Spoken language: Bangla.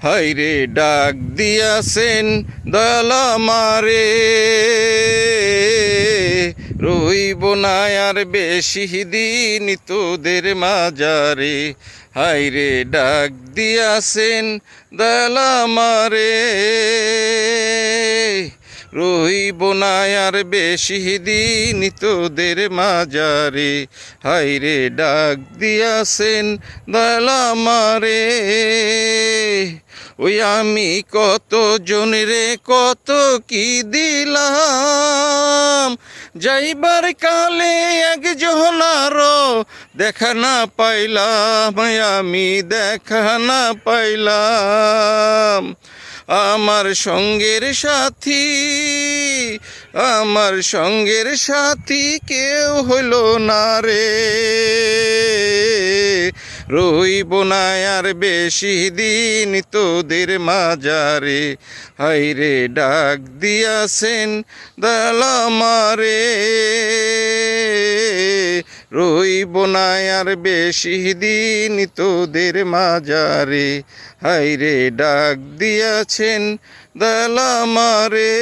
হাইরে ডাক দিয়াছেন দয়াল আমারে, রইব না আর বেশি দিন তোদের মাজারে। হাইরে ডাক দিয়াছেন দয়াল আমারে, রইব না আর বেশি দিন তোদের মাজারে। হাইরে ডাক দিয়াছেন দয়াল আমারে, ওই আমি কত জনরে কত কি দিলাম, যাইবার কালে একজন আরো দেখা না পাইলাম, আমি দেখা না পাইলাম। আমার সঙ্গের সাথী, আমার সঙ্গের সাথী কেউ হইল না রে, রইব না আর বেশি দিন তোদের মাজারে। হাইরে ডাক দিয়াছেন দয়াল আমারে, রইব না আর বেশি দিন তোদের মাজারে। হাইরে ডাক দিয়াছেন দয়াল আমারে।